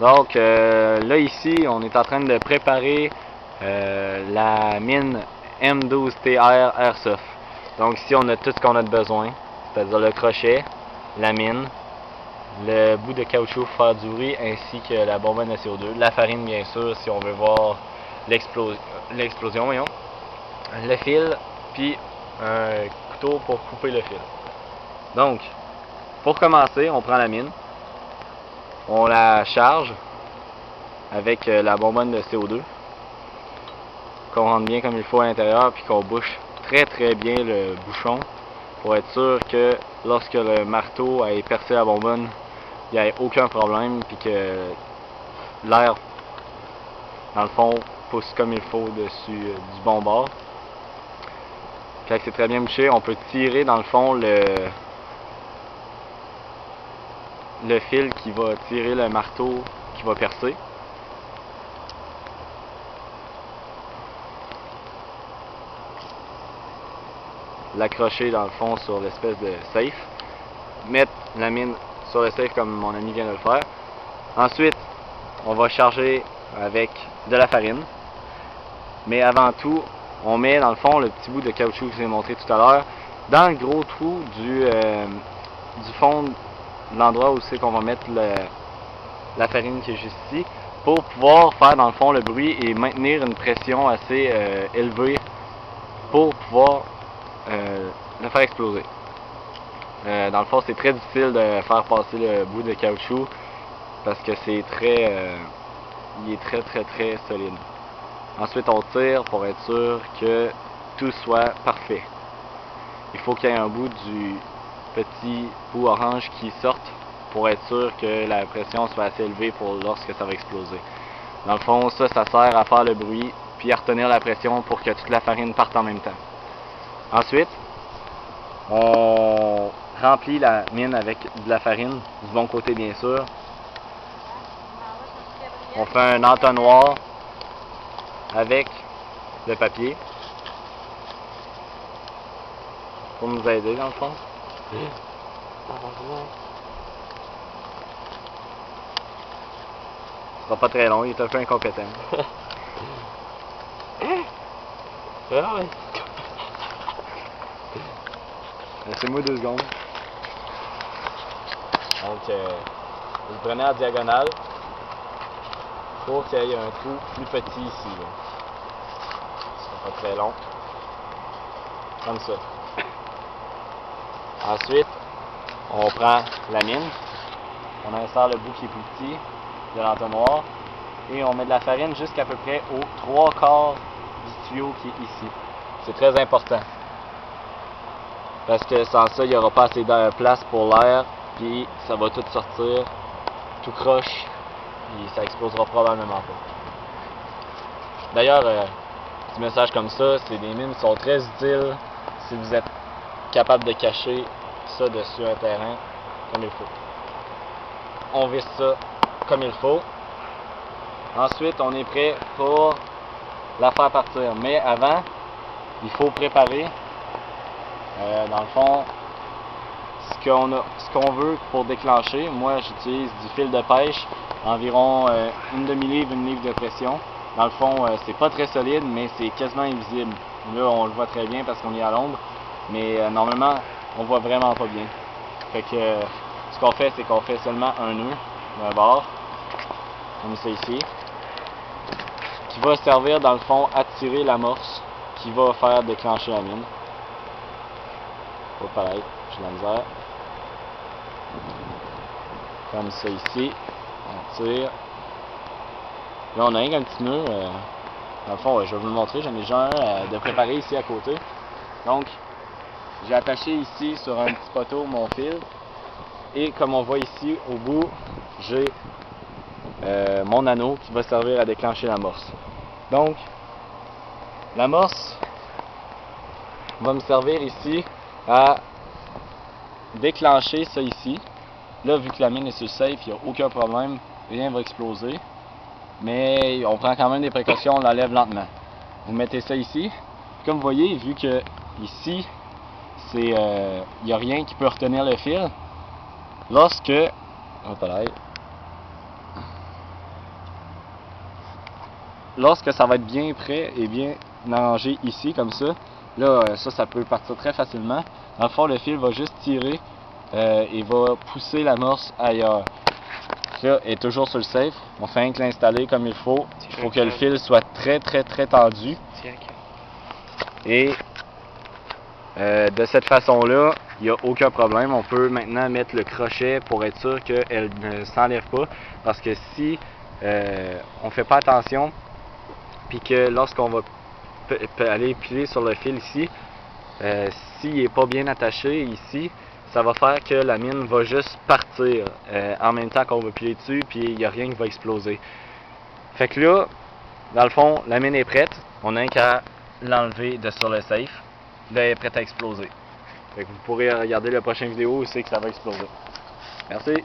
Donc là ici, on est en train de préparer la mine M12TR Airsoft. Donc ici on a tout ce qu'on a de besoin, c'est-à-dire le crochet, la mine, le bout de caoutchouc pour faire du bruit, ainsi que la bonbonne de CO2, la farine bien sûr si on veut voir l'explosion, voyons, le fil, puis un couteau pour couper le fil. Donc, pour commencer, on prend la mine, on la charge avec la bonbonne de CO2, qu'on rentre bien comme il faut à l'intérieur, puis qu'on bouche très bien le bouchon pour être sûr que lorsque le marteau ait percé la bonbonne, il n'y ait aucun problème, puis que l'air, dans le fond, pousse comme il faut dessus du bon bord. Quand c'est très bien bouché, on peut tirer dans le fond le fil qui va tirer le marteau qui va percer. L'accrocher dans le fond sur l'espèce de safe, mettre la mine sur le safe comme mon ami vient de le faire. Ensuite, on va charger avec de la farine, mais avant tout, on met dans le fond le petit bout de caoutchouc que je vous ai montré tout à l'heure dans le gros trou du fond de l'endroit où c'est qu'on va mettre la farine qui est juste ici, pour pouvoir faire dans le fond le bruit et maintenir une pression assez élevée pour pouvoir le faire exploser. Dans le fond, c'est très difficile de faire passer le bout de caoutchouc parce que c'est il est très solide. Ensuite, on tire pour être sûr que tout soit parfait. Il faut qu'il y ait un bout du petit bout orange qui sorte pour être sûr que la pression soit assez élevée pour lorsque ça va exploser. Dans le fond, ça sert à faire le bruit puis à retenir la pression pour que toute la farine parte en même temps. Ensuite, on remplit la mine avec de la farine, du bon côté bien sûr. On fait un entonnoir avec le papier pour nous aider dans le fond. Ce sera pas très long, il est un peu incompétent. Laissez-moi 2 secondes. Donc, vous le prenez en diagonale pour qu'il y ait un trou plus petit ici. Là. Ce sera pas très long. Comme ça. Ensuite, on prend la mine. On insère le bout qui est plus petit de l'entonnoir. Et on met de la farine jusqu'à peu près aux 3/4 du tuyau qui est ici. C'est très important. Parce que sans ça, il n'y aura pas assez de place pour l'air, puis ça va tout sortir, tout croche, et ça explosera probablement pas. D'ailleurs, petit message comme ça, c'est des mines qui sont très utiles si vous êtes capable de cacher ça dessus un terrain comme il faut. On visse ça comme il faut. Ensuite, on est prêt pour la faire partir. Mais avant, il faut préparer. Dans le fond, ce qu'on veut pour déclencher, moi j'utilise du fil de pêche, environ une demi-livre, une livre de pression. Dans le fond, c'est pas très solide, mais c'est quasiment invisible. Là, on le voit très bien parce qu'on est à l'ombre, mais normalement, on voit vraiment pas bien. Fait que ce qu'on fait, c'est qu'on fait seulement un nœud d'un bord, comme ça ici, qui va servir dans le fond à tirer l'amorce qui va faire déclencher la mine. Pas pareil, j'ai de la misère. Comme ça ici, on tire. Là on a un petit nœud, dans le fond je vais vous le montrer, j'en ai déjà un de préparé ici à côté. Donc j'ai attaché ici sur un petit poteau mon fil, et comme on voit ici au bout, j'ai mon anneau qui va servir à déclencher l'amorce. Donc l'amorce va me servir ici à déclencher ça ici. Là, vu que la mine est sur le safe, il n'y a aucun problème, rien ne va exploser. Mais on prend quand même des précautions, on l'enlève lentement. Vous mettez ça ici. Comme vous voyez, vu que ici, il n'y a rien qui peut retenir le fil, lorsque lorsque ça va être bien prêt et bien arrangé ici, comme ça, là, ça peut partir très facilement. Dans le fond, le fil va juste tirer et va pousser l'amorce ailleurs. Là, est toujours sur le safe. On fait rien que l'installer comme il faut. Il faut que le fil soit très tendu. Et de cette façon-là, il n'y a aucun problème. On peut maintenant mettre le crochet pour être sûr qu'elle ne s'enlève pas. Parce que si on ne fait pas attention, puis que lorsqu'on va aller piler sur le fil ici, s'il n'est pas bien attaché ici, ça va faire que la mine va juste partir en même temps qu'on va piler dessus, puis il n'y a rien qui va exploser. Fait que là, dans le fond, la mine est prête. On n'a qu'à l'enlever de sur le safe. Là, elle est prête à exploser. Fait que vous pourrez regarder la prochaine vidéo où c'est que ça va exploser. Merci.